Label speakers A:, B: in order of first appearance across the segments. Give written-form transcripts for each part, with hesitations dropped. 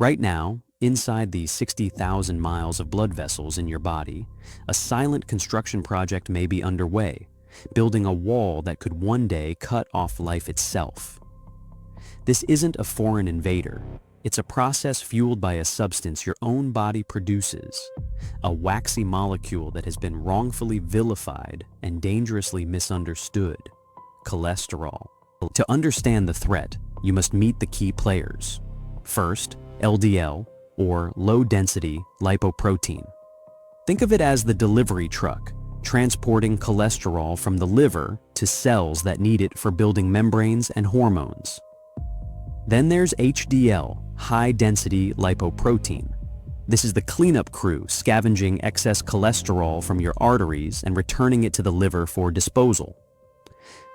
A: Right now, inside the 60,000 miles of blood vessels in your body, a silent construction project may be underway, building a wall that could one day cut off life itself. This isn't a foreign invader. It's a process fueled by a substance your own body produces, a waxy molecule that has been wrongfully vilified and dangerously misunderstood: cholesterol. To understand the threat, you must meet the key players. First, LDL, or low-density lipoprotein. Think of it as the delivery truck, transporting cholesterol from the liver to cells that need it for building membranes and hormones. Then there's HDL, high-density lipoprotein. This is the cleanup crew scavenging excess cholesterol from your arteries and returning it to the liver for disposal.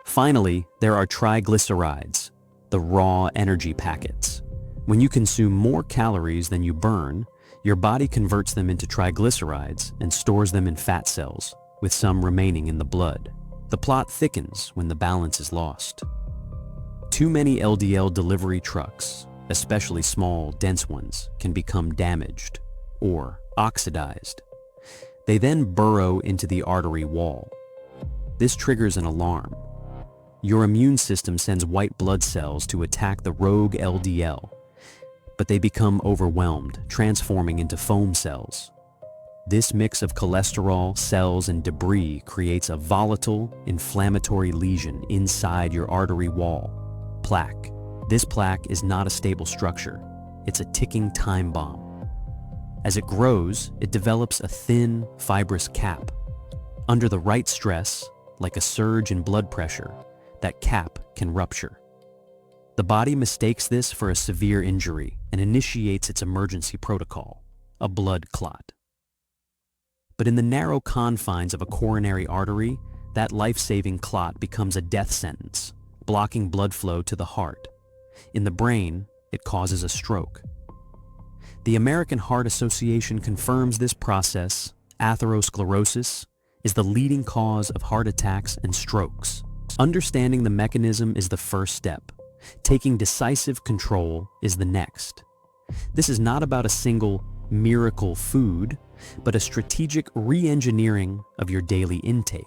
A: Finally, there are triglycerides, the raw energy packets. When you consume more calories than you burn, your body converts them into triglycerides and stores them in fat cells, with some remaining in the blood. The plot thickens when the balance is lost. Too many LDL delivery trucks, especially small, dense ones, can become damaged or oxidized. They then burrow into the artery wall. This triggers an alarm. Your immune system sends white blood cells to attack the rogue LDL, but they become overwhelmed, transforming into foam cells. This mix of cholesterol, cells, and debris creates a volatile, inflammatory lesion inside your artery wall: plaque. This plaque is not a stable structure. It's a ticking time bomb. As it grows, it develops a thin, fibrous cap. Under the right stress, like a surge in blood pressure, that cap can rupture. The body mistakes this for a severe injury and initiates its emergency protocol: a blood clot. But in the narrow confines of a coronary artery, that life-saving clot becomes a death sentence, blocking blood flow to the heart. In the brain, it causes a stroke. The American Heart Association confirms this process: atherosclerosis is the leading cause of heart attacks and strokes. Understanding the mechanism is the first step. Taking decisive control is the next. This is not about a single miracle food, but a strategic re-engineering of your daily intake.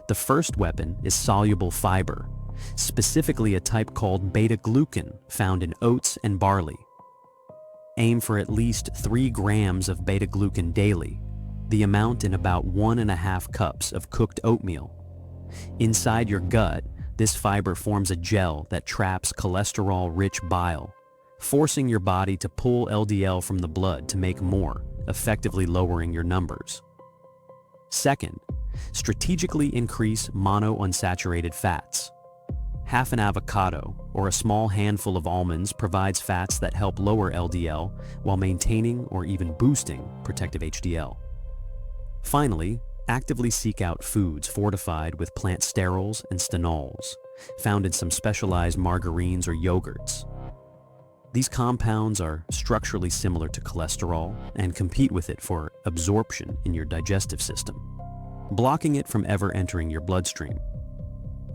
A: The first weapon is soluble fiber, specifically a type called beta-glucan found in oats and barley. Aim for at least 3 grams of beta-glucan daily, the amount in about 1.5 cups of cooked oatmeal. Inside your gut, this fiber forms a gel that traps cholesterol-rich bile, forcing your body to pull LDL from the blood to make more, effectively lowering your numbers. Second, strategically increase monounsaturated fats. Half an avocado or a small handful of almonds provides fats that help lower LDL while maintaining or even boosting protective HDL. Finally, actively seek out foods fortified with plant sterols and stanols, found in some specialized margarines or yogurts. These compounds are structurally similar to cholesterol and compete with it for absorption in your digestive system, blocking it from ever entering your bloodstream.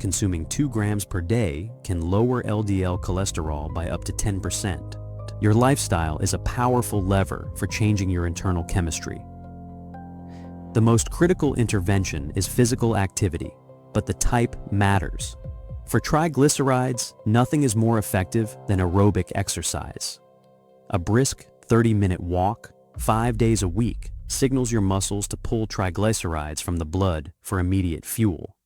A: Consuming 2 grams per day can lower LDL cholesterol by up to 10%. Your lifestyle is a powerful lever for changing your internal chemistry. The most critical intervention is physical activity, but the type matters. For triglycerides, nothing is more effective than aerobic exercise. A brisk 30-minute walk, 5 days a week, signals your muscles to pull triglycerides from the blood for immediate fuel.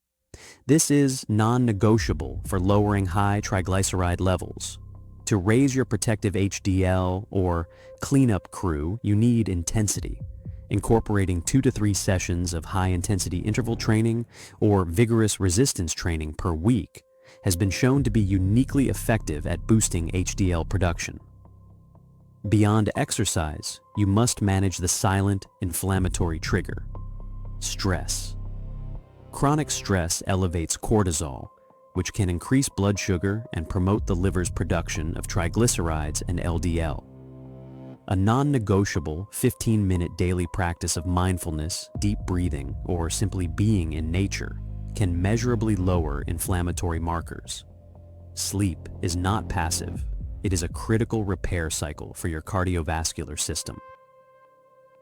A: This is non-negotiable for lowering high triglyceride levels. To raise your protective HDL or cleanup crew, you need intensity. Incorporating 2 to 3 sessions of high-intensity interval training or vigorous resistance training per week has been shown to be uniquely effective at boosting HDL production. Beyond exercise, you must manage the silent inflammatory trigger: stress. Chronic stress elevates cortisol, which can increase blood sugar and promote the liver's production of triglycerides and LDL. A non-negotiable 15-minute daily practice of mindfulness, deep breathing, or simply being in nature can measurably lower inflammatory markers. Sleep is not passive. It is a critical repair cycle for your cardiovascular system.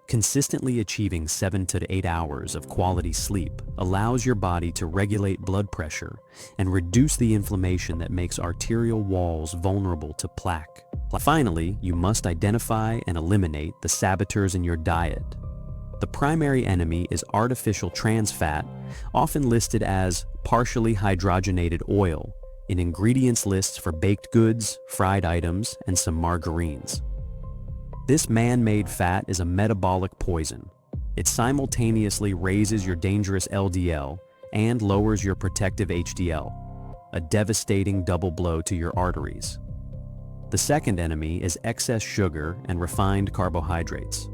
A: Consistently achieving 7 to 8 hours of quality sleep allows your body to regulate blood pressure and reduce the inflammation that makes arterial walls vulnerable to plaque. Finally, you must identify and eliminate the saboteurs in your diet. The primary enemy is artificial trans fat, often listed as partially hydrogenated oil in ingredients lists for baked goods, fried items, and some margarines. This man-made fat is a metabolic poison. It simultaneously raises your dangerous LDL and lowers your protective HDL, a devastating double blow to your arteries. The second enemy is excess sugar and refined carbohydrates.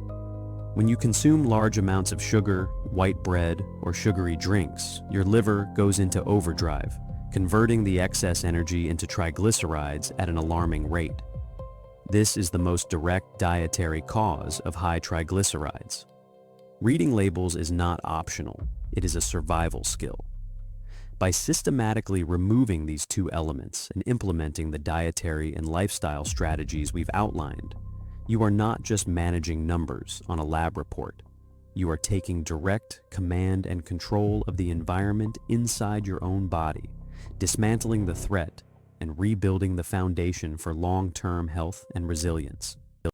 A: When you consume large amounts of sugar, white bread, or sugary drinks, your liver goes into overdrive, converting the excess energy into triglycerides at an alarming rate. This is the most direct dietary cause of high triglycerides. Reading labels is not optional, it is a survival skill. By systematically removing these two elements and implementing the dietary and lifestyle strategies we've outlined, you are not just managing numbers on a lab report. You are taking direct command and control of the environment inside your own body, dismantling the threat and rebuilding the foundation for long-term health and resilience.